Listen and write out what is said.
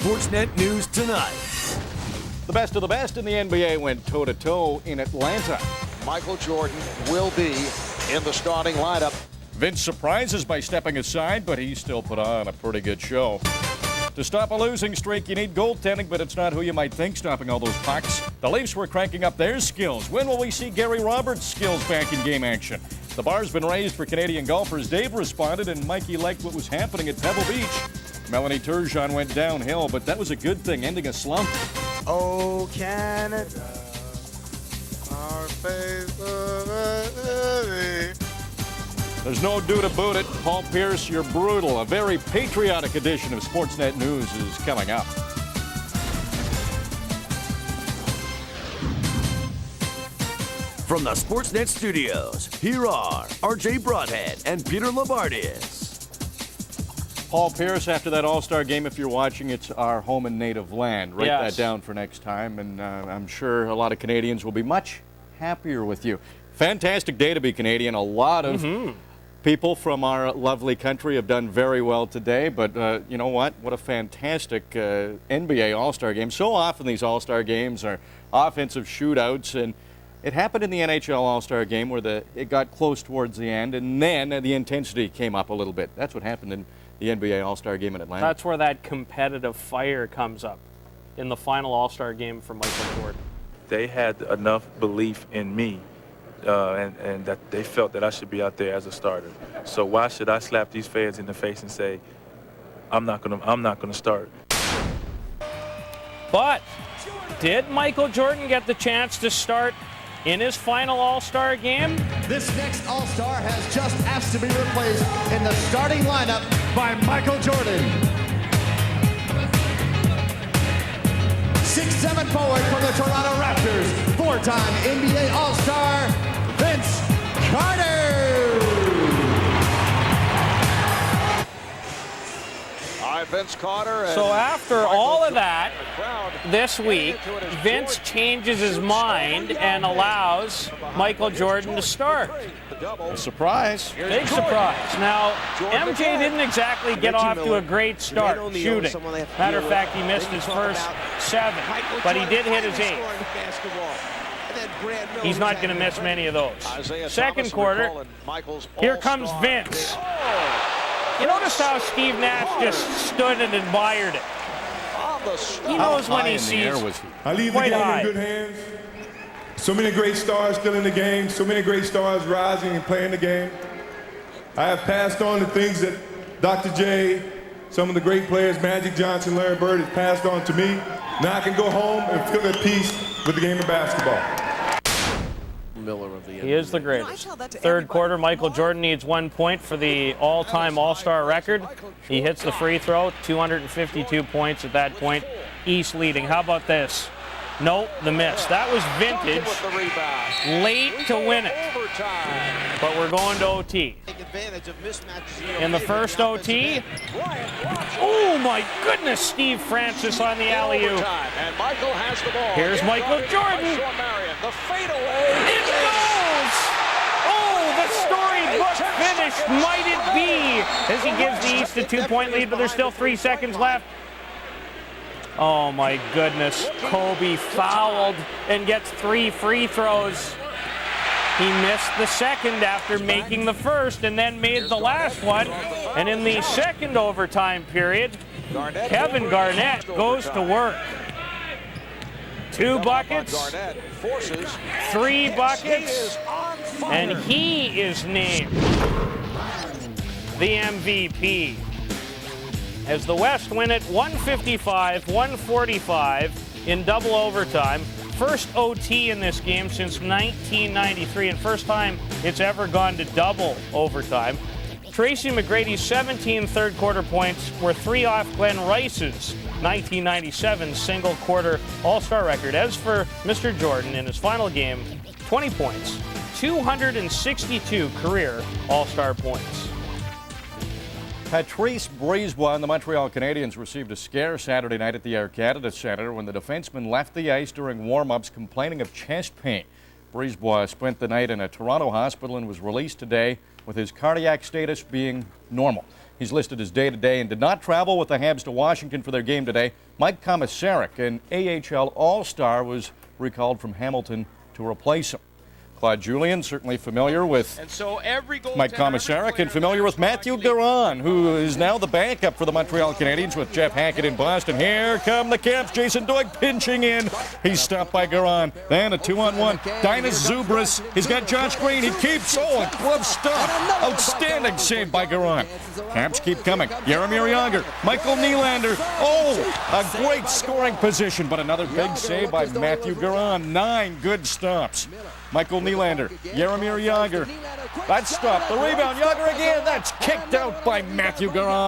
Sportsnet News tonight. The best of the best in the NBA went toe-to-toe in Atlanta. Michael Jordan will be in the starting lineup. Vince surprises by stepping aside, but he still put on a pretty good show. To stop a losing streak, you need goaltending, but it's not who you might think stopping all those pucks. The Leafs were cranking up their skills. When will we see Gary Roberts' skills back in game action? The bar's been raised for Canadian golfers. Dave responded, and Mikey liked what was happening at Pebble Beach. Melanie Turgeon went downhill, but that was a good thing, ending a slump. Oh, Canada, our faithful. There's no do to boot it. Paul Pierce, you're brutal. A very patriotic edition of Sportsnet News is coming up. From the Sportsnet studios, here are RJ Broadhead and Peter Lavardis. Paul Pierce, after that All-Star game, if you're watching, it's our home and native land. Write that down for next time, and I'm sure a lot of Canadians will be much happier with you. Fantastic day to be Canadian. A lot of people from our lovely country have done very well today, but you know what? What a fantastic NBA All-Star game. So often these All-Star games are offensive shootouts, and it happened in the NHL All-Star game where it got close towards the end, and then the intensity came up a little bit. That's what happened in the NBA All-Star game in Atlanta. That's where that competitive fire comes up in the final All-Star game for Michael Jordan. They had enough belief in me and that they felt that I should be out there as a starter. So why should I slap these fans in the face and say, I'm not gonna start? But did Michael Jordan get the chance to start in his final All-Star game? This next All-Star has just asked to be replaced in the starting lineup by Michael Jordan. 6'7" forward from the Toronto Raptors, four-time NBA All-Star, Vince Carter. All right, Vince Carter. So after all of that, this week, Vince changes his mind and allows Michael Jordan to start. A surprise. Big surprise. Now, MJ didn't exactly get off to a great start shooting. Matter of fact, he missed his first 7, but he did hit his 8th. He's not going to miss many of those. Second quarter, here comes Vince. You notice how Steve Nash just stood and admired it. He knows when he sees I leave the game in good hands. So many great stars still in the game, so many great stars rising and playing the game. I have passed on the things that Dr. J, some of the great players, Magic Johnson, Larry Bird, has passed on to me. Now I can go home and feel at peace with the game of basketball. He is the greatest. Third quarter, Michael Jordan needs 1 point for the all-time All-Star record. He hits the free throw, 252 points at that point. East leading. How about this? No, the miss. That was vintage. Late to win it. But we're going to OT. In the first OT, oh my goodness, Steve Francis on the alley-oop. Here's Michael Jordan. It goes! Oh, the storybook finish might it be as he gives the East a 2-point lead, but there's still 3 seconds left. Oh my goodness, Kobe fouled and gets 3 free throws. He missed the second after making the first and then made the last one. And in the second overtime period, Kevin Garnett goes to work. 2 buckets, 3 buckets, and he is named the MVP. As the West win it 155-145 in double overtime. First OT in this game since 1993, and first time it's ever gone to double overtime. Tracy McGrady's 17 third quarter points were 3 off Glenn Rice's 1997 single quarter All-Star record. As for Mr. Jordan in his final game, 20 points, 262 career All-Star points. Patrice Brisebois and the Montreal Canadiens received a scare Saturday night at the Air Canada Centre when the defenseman left the ice during warm-ups complaining of chest pain. Brisebois spent the night in a Toronto hospital and was released today with his cardiac status being normal. He's listed as day-to-day and did not travel with the Habs to Washington for their game today. Mike Komisarek, an AHL All-Star, was recalled from Hamilton to replace him. Claude Julien, certainly familiar with Mike Komisarek and familiar with Matthew Garon, who is now the backup for the Montreal Canadiens with Jeff Hackett in Boston. Here come the Caps. Jason Doig pinching in. He's stopped by Garon. Then a 2-on-1. Dinas Zubris. He's got Josh Green. He keeps. Oh, a glove stop. Outstanding save by Garon. Caps keep coming. Jaromir Jagr. Michael Nylander. Oh, a great scoring position, but another big save by Matthew Garon. 9 good stops. Michael Nylander, Jaromir Jagr. That stop. The rebound. Jagr again. That's kicked out by Matthew Garon.